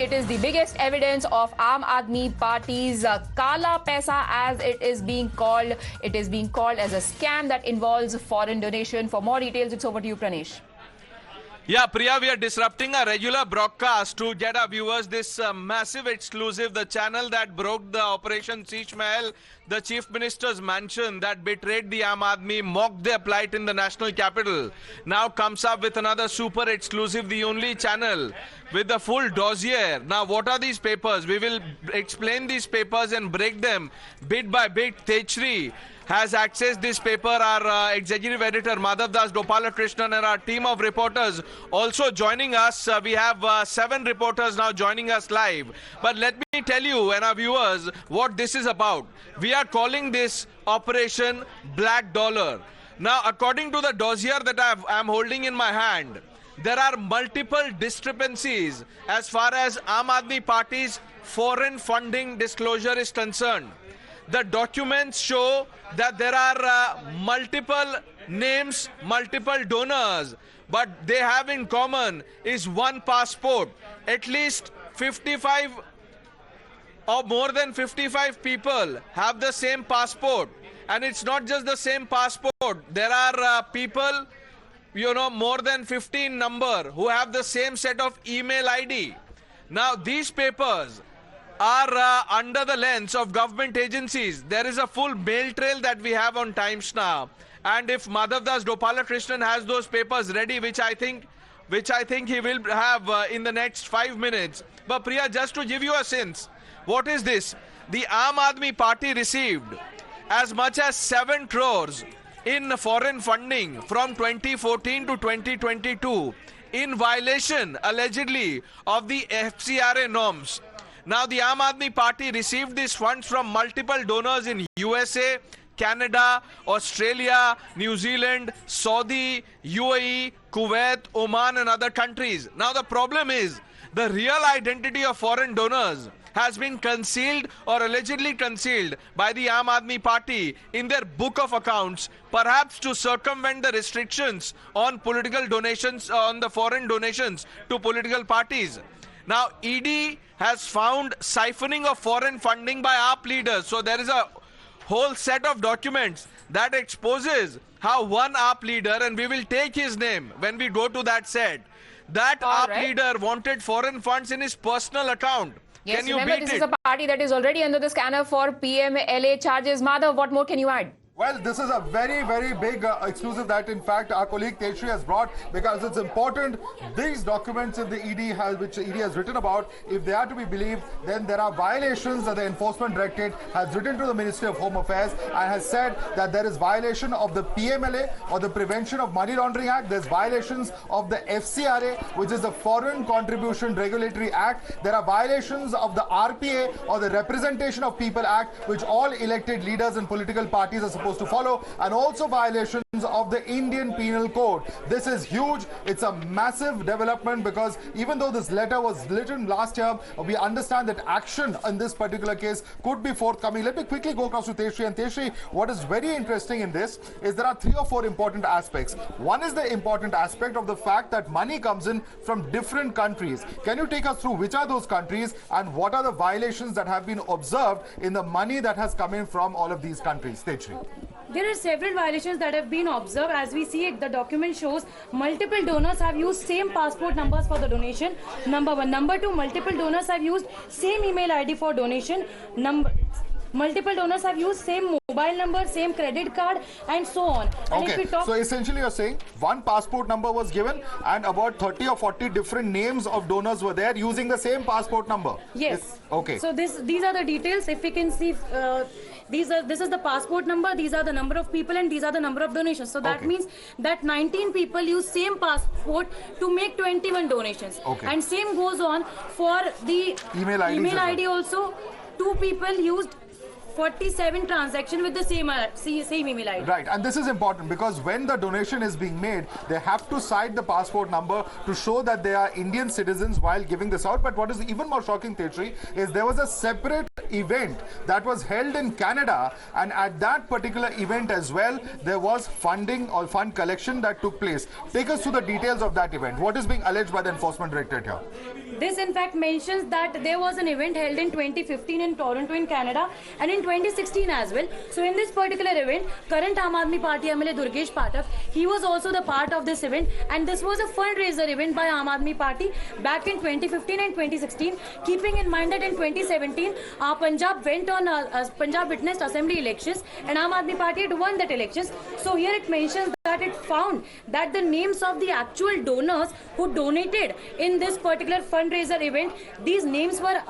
It is the biggest evidence of Aam Aadmi Party's Kala Paisa, as it is being called. It is being called as a scam that involves foreign donation. For more details, it's over to you, Pranesh. Yeah, Priya, we are disrupting a regular broadcast to get our viewers this massive exclusive. The channel that broke the Operation Sheesh Mahal, the Chief Minister's mansion that betrayed the Aam Aadmi, mocked their plight in the national capital, now comes up with another super exclusive, the only channel with the full dossier. Now, what are these papers? We will explain these papers and break them bit by bit. Tejshri has accessed this paper. Our executive editor Madhav Das Krishnan and our team of reporters also joining us. We have 7 reporters now joining us live. But let me tell you and our viewers what this is about. We are calling this Operation Black Dollar. Now, according to the dossier that I'm holding in my hand, there are multiple discrepancies as far as Aam Aadmi Party's foreign funding disclosure is concerned. The documents show that there are multiple names, multiple donors, but they have in common is one passport. At least 55 or more than 55 people have the same passport. And it's not just the same passport. There are people, more than 15 number who have the same set of email ID. Now, these papers are under the lens of government agencies. There is a full mail trail that we have on Times Now. And if Madhav Das Krishnan has those papers ready, which I think he will have in the next 5 minutes. But Priya, just to give you a sense, what is this? The Aam Aadmi Party received as much as 7 crores in foreign funding from 2014 to 2022 in violation, allegedly, of the FCRA norms. Now, the Aam Aadmi Party received these funds from multiple donors in USA, Canada, Australia, New Zealand, Saudi, UAE, Kuwait, Oman and other countries. Now, the problem is the real identity of foreign donors has been concealed or allegedly concealed by the Aam Aadmi Party in their book of accounts, perhaps to circumvent the restrictions on political donations, on the foreign donations to political parties. Now, ED has found siphoning of foreign funding by AAP leaders. So there is a whole set of documents that exposes how one AAP leader, and we will take his name when we go to that set, that AAP leader wanted foreign funds in his personal account. Yes, can you remember, beat this it? is a party that is already under the scanner for PMLA charges. Madhav, what more can you add? Well, this is a very, very big exclusive that, in fact, our colleague Tejshri has brought, because it's important. These documents in the which the ED has written about, if they are to be believed, then there are violations that the Enforcement Directorate has written to the Ministry of Home Affairs and has said that there is violation of the PMLA, or the Prevention of Money Laundering Act. There's violations of the FCRA, which is the Foreign Contribution Regulatory Act. There are violations of the RPA, or the Representation of People Act, which all elected leaders and political parties are supposed to follow, and also violations of the Indian Penal Code. This is huge. It's a massive development, because even though this letter was written last year, we understand that action in this particular case could be forthcoming. Let me quickly go across to Tejshri. And Tejshri, what is very interesting in this is there are 3 or 4 important aspects. One is the important aspect of the fact that money comes in from different countries. Can you take us through which are those countries and what are the violations that have been observed in the money that has come in from all of these countries? Tejshri. There are several violations that have been observed. As we see, the document shows multiple donors have used same passport numbers for the donation. Number 1. Number 2, multiple donors have used same email ID for donation. Multiple donors have used same mobile number, same credit card, and so on. And okay, so essentially you're saying one passport number was given and about 30 or 40 different names of donors were there using the same passport number. Yes. Okay. So these are the details. If we can see, this is the passport number, these are the number of people, and these are the number of donations. So that means that 19 people use same passport to make 21 donations. Okay. And same goes on for the email ID also. 2 people used 47 transactions with the same email ID. Right, and this is important because when the donation is being made, they have to cite the passport number to show that they are Indian citizens while giving this out. But what is even more shocking, Tejshri, is there was a separate event that was held in Canada, and at that particular event as well, there was funding or fund collection that took place. Take us through the details of that event. What is being alleged by the Enforcement Directorate here? This in fact mentions that there was an event held in 2015 in Toronto in Canada and in 2016 as well. So in this particular event, current Aam Aadmi Party MLA Durgesh Pathak, he was also the part of this event, and this was a fundraiser event by Aam Aadmi Party back in 2015 and 2016. Keeping in mind that in 2017, Punjab Punjab witnessed assembly elections and Aam Aadmi Party had won that elections. So here it mentions that it found that the names of the actual donors who donated in this particular fundraiser event, these names were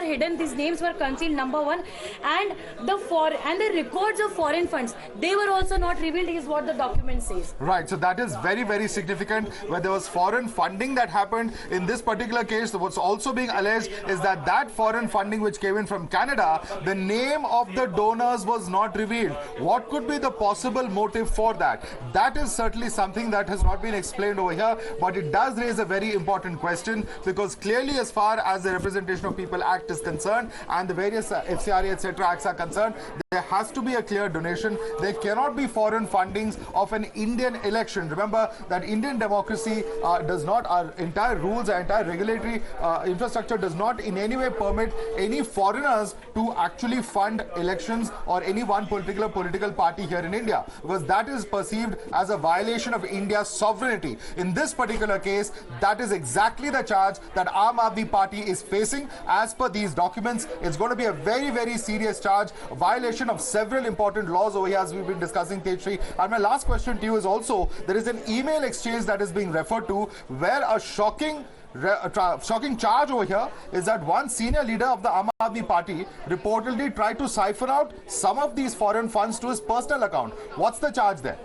hidden, these names were concealed, number one, and the records of foreign funds, they were also not revealed, is what the document says. Right, so that is very, very significant, where there was foreign funding that happened. In this particular case, what's also being alleged is that that foreign funding which came in from Canada, the name of the donors was not revealed. What could be the possible motive for that? That is certainly something that has not been explained over here, but it does raise a very important question, because clearly, as far as the Representation of People Act is concerned and the various FCRA etc. acts are concerned, there has to be a clear donation. There cannot be foreign fundings of an Indian election. Remember that Indian democracy does not, our entire rules, our entire regulatory infrastructure does not in any way permit any foreigners to actually fund elections or any one particular political party here in India, because that is perceived as a violation of India's sovereignty. In this particular case, that is exactly the charge that Aam Aadmi Party is facing. As per these documents, it's going to be a very, very serious charge, a violation of several important laws over here, as we've been discussing, Tejshri. And my last question to you is also, there is an email exchange that is being referred to, where a shocking charge over here is that one senior leader of the Aam Aadmi Party reportedly tried to siphon out some of these foreign funds to his personal account. What's the charge there?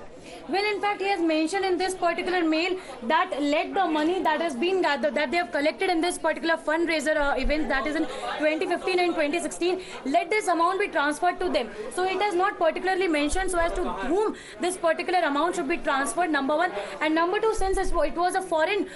Well, in fact, he has mentioned in this particular mail that let the money that has been gathered, that they have collected in this particular fundraiser event, that is in 2015 and 2016, let this amount be transferred to them. So it has not particularly mentioned so as to whom this particular amount should be transferred, number one. And number two, since it was a foreign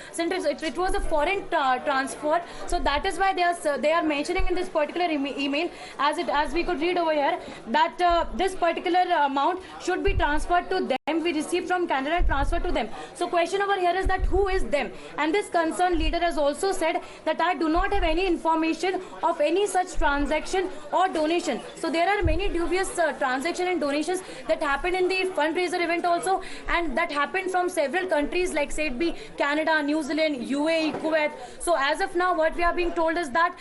transfer, so that is why they are mentioning in this particular email, as we could read over here, that this particular amount should be transferred to them. We received from Canada and transferred to them. So question over here is that who is them? And this concerned leader has also said that I do not have any information of any such transaction or donation. So there are many dubious transactions and donations that happened in the fundraiser event also, and that happened from several countries, like say it be Canada, New Zealand, UAE, Kuwait. So as of now, what we are being told is that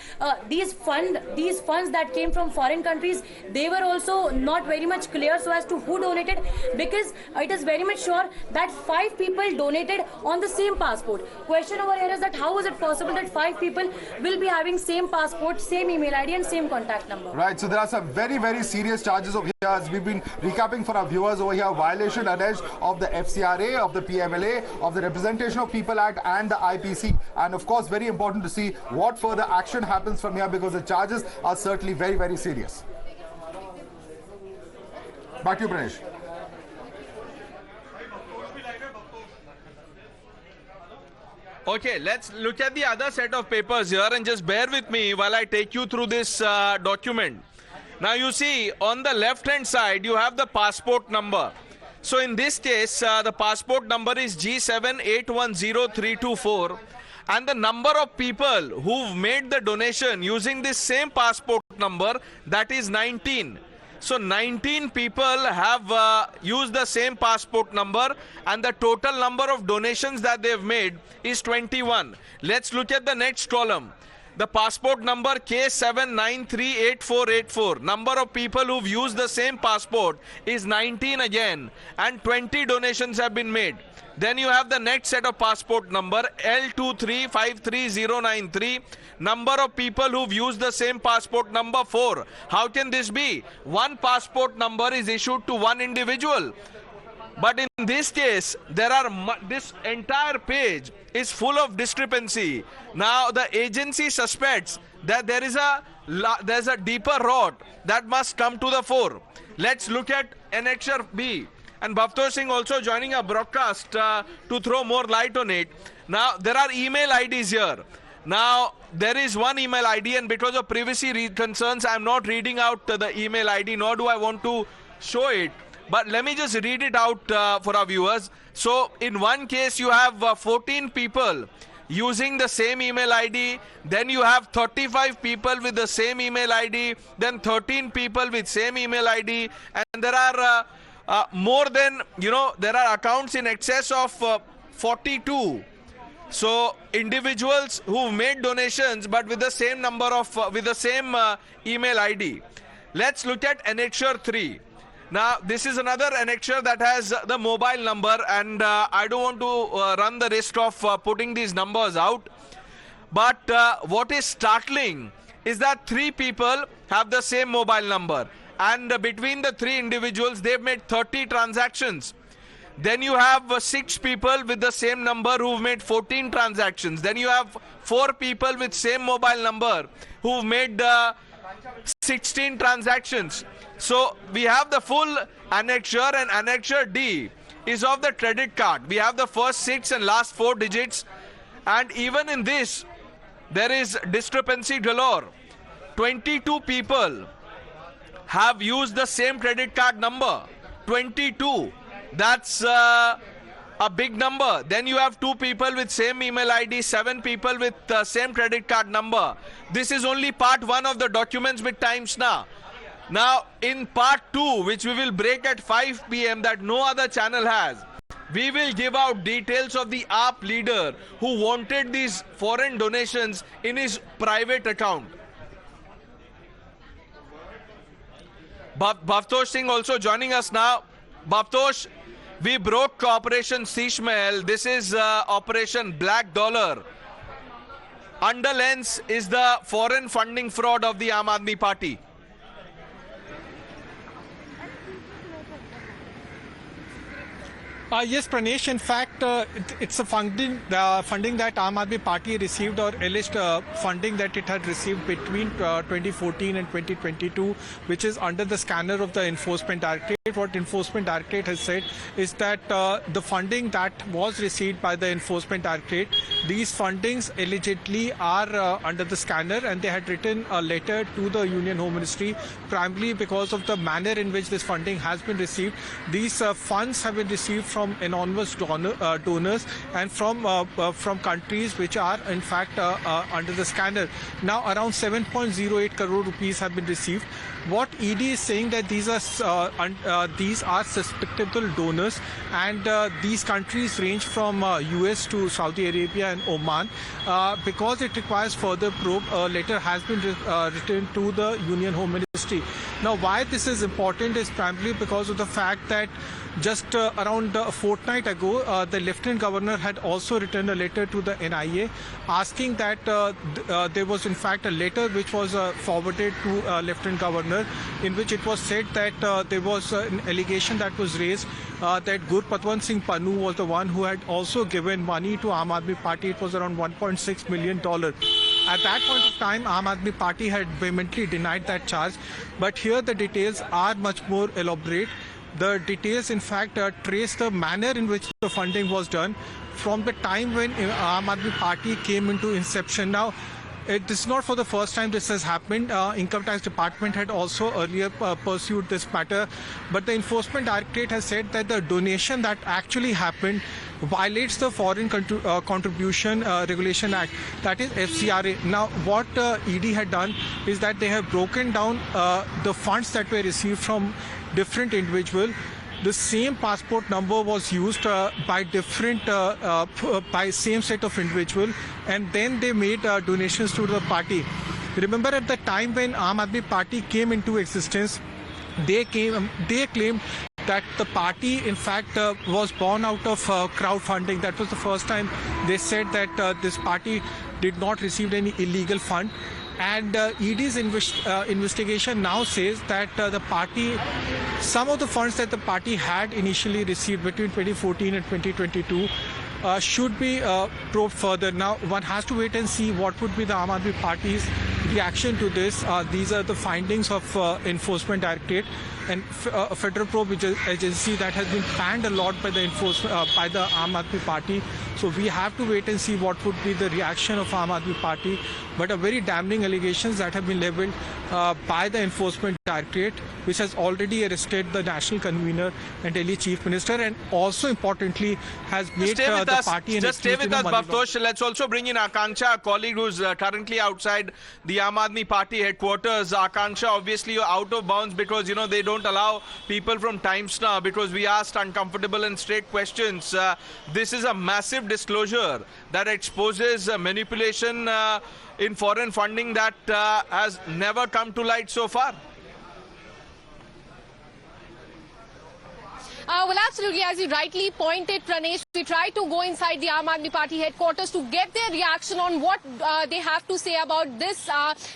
these funds that came from foreign countries, they were also not very much clear so as to who donated, because it is very much sure that 5 people donated on the same passport. Question over here is that how is it possible that 5 people will be having same passport, same email ID and same contact number? Right, so there are some very, very serious charges over here, as we've been recapping for our viewers over here. Violation alleged of the FCRA, of the PMLA, of the Representation of People Act and the IPC. And of course, very important to see what further action happens from here, because the charges are certainly very, very serious. Back to you, Pranesh. Okay, let's look at the other set of papers here, and just bear with me while I take you through this document. Now you see, on the left hand side you have the passport number. So in this case the passport number is G78103224, and the number of people who've made the donation using this same passport number, that is 19. So 19 people have used the same passport number, and the total number of donations that they've made is 21. Let's look at the next column. The passport number K7938484. Number of people who've used the same passport is 19 again, and 20 donations have been made. Then you have the next set of passport number L2353093. Number of people who've used the same passport number 4. How can this be? One passport number is issued to one individual. But in this case, this entire page is full of discrepancy. Now the agency suspects that there's a deeper rot that must come to the fore. Let's look at Annexure B. And Bhavtor Singh also joining our broadcast to throw more light on it. Now there are email IDs here. Now, there is one email ID, and because of privacy concerns, I'm not reading out the email ID, nor do I want to show it. But let me just read it out for our viewers. So, in one case, you have 14 people using the same email ID. Then you have 35 people with the same email ID. Then 13 people with same email ID. And there are more than, there are accounts in excess of 42. So individuals who made donations but with the same number of with the same email ID. Let's look at annexure 3. Now this is another annexure that has the mobile number, and I don't want to run the risk of putting these numbers out. But what is startling is that 3 people have the same mobile number, and between the 3 individuals they've made 30 transactions. Then you have 6 people with the same number who've made 14 transactions. Then you have 4 people with same mobile number who've made 16 transactions. So we have the full annexure, and annexure D is of the credit card. We have the first 6 and last 4 digits, and even in this there is discrepancy galore. 22 people have used the same credit card number. 22. That's a big number. Then you have 2 people with same email ID, 7 people with same credit card number. This is only part 1 of the documents with times now. Now in part 2, which we will break at 5 p.m. that no other channel has, we will give out details of the AAP leader who wanted these foreign donations in his private account. Bhavtosh Singh also joining us now. Bhavtosh, we broke Operation Sheesh Mahal. This is Operation Black Dollar. Under lens is the foreign funding fraud of the Aam Aadmi Party. Yes, Pranesh. In fact, it's a funding that Aam Aadmi Party received, or alleged funding that it had received between 2014 and 2022, which is under the scanner of the Enforcement Directorate. What Enforcement Directorate has said is that the funding that was received by the Enforcement Directorate, these fundings allegedly are under the scanner, and they had written a letter to the Union Home Ministry primarily because of the manner in which this funding has been received. These funds have been received from anonymous donors and from countries which are in fact under the scanner. Now around 7.08 crore rupees have been received. What ED is saying that these are suspectable donors, and these countries range from US to Saudi Arabia and Oman. Because it requires further probe, a letter has been written to the Union Home Ministry. Now why this is important is primarily because of the fact that just around a fortnight ago, the Lieutenant Governor had also written a letter to the NIA asking that there was in fact a letter which was forwarded to Lieutenant Governor, in which it was said that there was an allegation that was raised that Gurpatwant Singh Pannu was the one who had also given money to Aam Aadmi Party. It was around $1.6 million. At that point of time, Aam Aadmi Party had vehemently denied that charge. But here the details are much more elaborate. The details, in fact, trace the manner in which the funding was done from the time when Aam Aadmi Party came into inception. Now, this is not for the first time this has happened. Income Tax Department had also earlier pursued this matter, but the Enforcement Directorate has said that the donation that actually happened violates the Foreign Contribution Regulation Act, that is FCRA. Now, what ED had done is that they have broken down the funds that were received from different individuals. The same passport number was used by different, by same set of individual, and then they made donations to the party. Remember, at the time when Aam Aadmi Party came into existence, they claimed that the party in fact was born out of crowdfunding. That was the first time they said that this party did not receive any illegal fund. And ED's investigation now says that the party, some of the funds that the party had initially received between 2014 and 2022 should be probed further. Now, one has to wait and see what would be the Aam Aadmi Party's reaction to this, these are the findings of Enforcement Directorate and a federal probe agency that has been panned a lot by the by the Aam Aadmi Party. So we have to wait and see what would be the reaction of Aam Aadmi Party. But a very damning allegations that have been leveled by the Enforcement Directorate, which has already arrested the national convener and Delhi Chief Minister, and also importantly has made the party. Just stay with us, Bhavtosh. Let's also bring in Akanksha, a colleague who's currently outside the Aam Aadmi Party headquarters. Akanksha, obviously you're out of bounds because, you know, they don't allow people from Times Now because we asked uncomfortable and straight questions. This is a massive disclosure that exposes manipulation in foreign funding that has never come to light so far. Well, absolutely, as you rightly pointed, Pranesh, we tried to go inside the Aam Aadmi Party headquarters to get their reaction on what they have to say about this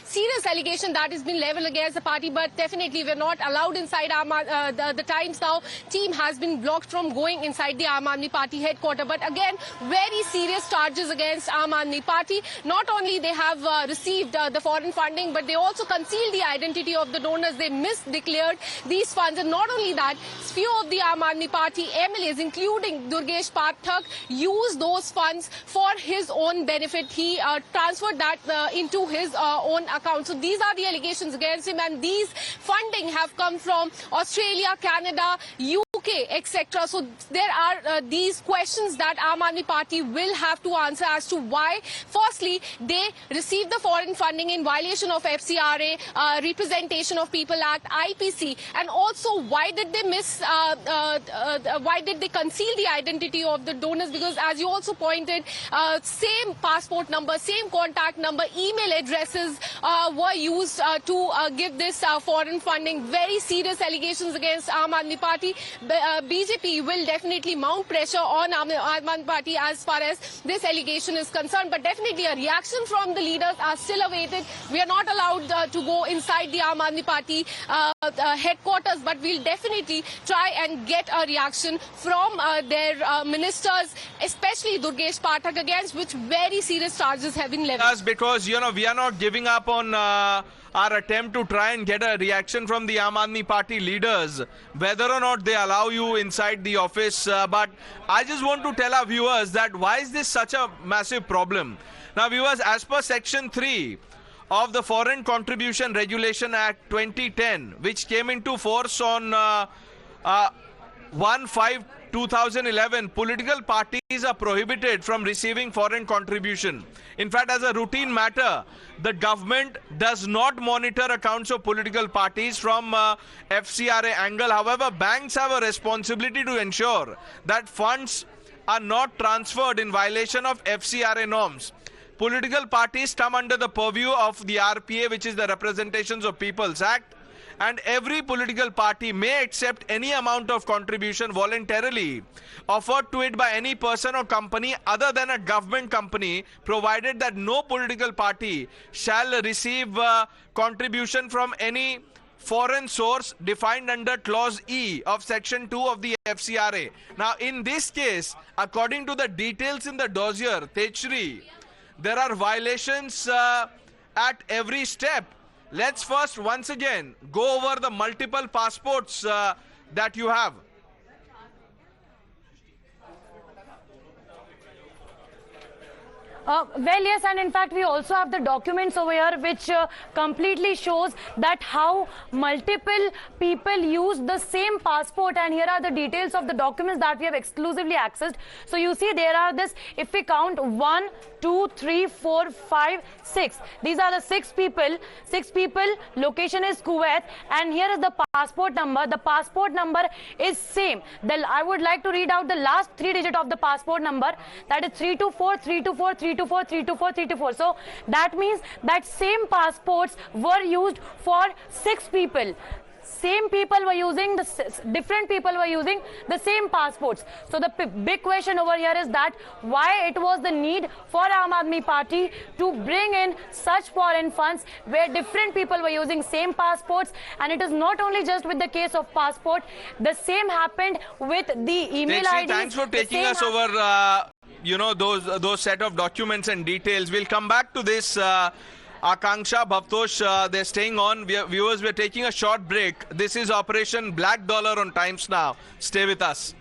serious allegation that has been leveled against the party. But definitely, we're not allowed inside the Times Now team has been blocked from going inside the Aam Aadmi Party headquarters. But again, very serious charges against Aam Aadmi Party. Not only they have received the foreign funding, but they also concealed the identity of the donors. They misdeclared these funds. And not only that, few of the Aam Aadmi Party MLAs, including Durgesh Pathak, used those funds for his own benefit. He transferred that into his own account. So these are the allegations against him, and these funding have come from Australia, Canada, UK, etc. So there are these questions that Aam Aadmi Party will have to answer as to why, firstly, they received the foreign funding in violation of FCRA, Representation of People Act, IPC, and also why did they why did they conceal the identity of the donors? Because as you also pointed, same passport number, same contact number, email addresses were used to give this foreign funding. Very serious allegations against Aam Aadmi Party. BJP will definitely mount pressure on Aam Aadmi Party as far as this allegation is concerned. But definitely a reaction from the leaders are still awaited. We are not allowed to go inside the Aam Aadmi Party headquarters, but we'll definitely try and get a reaction from their ministers, especially Durgesh Pathak, against which very serious charges have been leveled. Because, you know, we are not giving up on our attempt to try and get a reaction from the Aam Aadmi Party leaders, whether or not they allow you inside the office. But I just want to tell our viewers that why is this such a massive problem? Now, viewers, as per Section 3 of the Foreign Contribution Regulation Act 2010, which came into force on 1/5/2011, political parties are prohibited from receiving foreign contribution. In fact, as a routine matter, the government does not monitor accounts of political parties from FCRA angle. However, banks have a responsibility to ensure that funds are not transferred in violation of FCRA norms. Political parties come under the purview of the RPA, which is the Representations of People's Act. And every political party may accept any amount of contribution voluntarily offered to it by any person or company other than a government company, provided that no political party shall receive contribution from any foreign source defined under Clause E of Section 2 of the FCRA. Now, in this case, according to the details in the dossier, Techri, there are violations at every step. Let's first once again go over the multiple passports that you have. Well, yes, and in fact, we also have the documents over here which completely shows that how multiple people use the same passport, and here are the details of the documents that we have exclusively accessed. So you see there are this, if we count 1, 2, 3, 4, 5, 6. These are the 6 people. 6 people, location is Kuwait, and here is the passport number. The passport number is same. I would like to read out the last 3 digits of the passport number. That is 324, 324, 324, 324, 324. So that means that same passports were used for 6 people. Same people were using different people were using the same passports. So the big question over here is that why it was the need for Aam Aadmi Party to bring in such foreign funds where different people were using same passports. And it is not only just with the case of passport, the same happened with the email IDs. Thanks for taking us over you know, those set of documents and details. We'll come back to this Akanksha, Bhavtosh, they're staying on. Viewers, we're taking a short break. This is Operation Black Dollar on Times Now. Stay with us.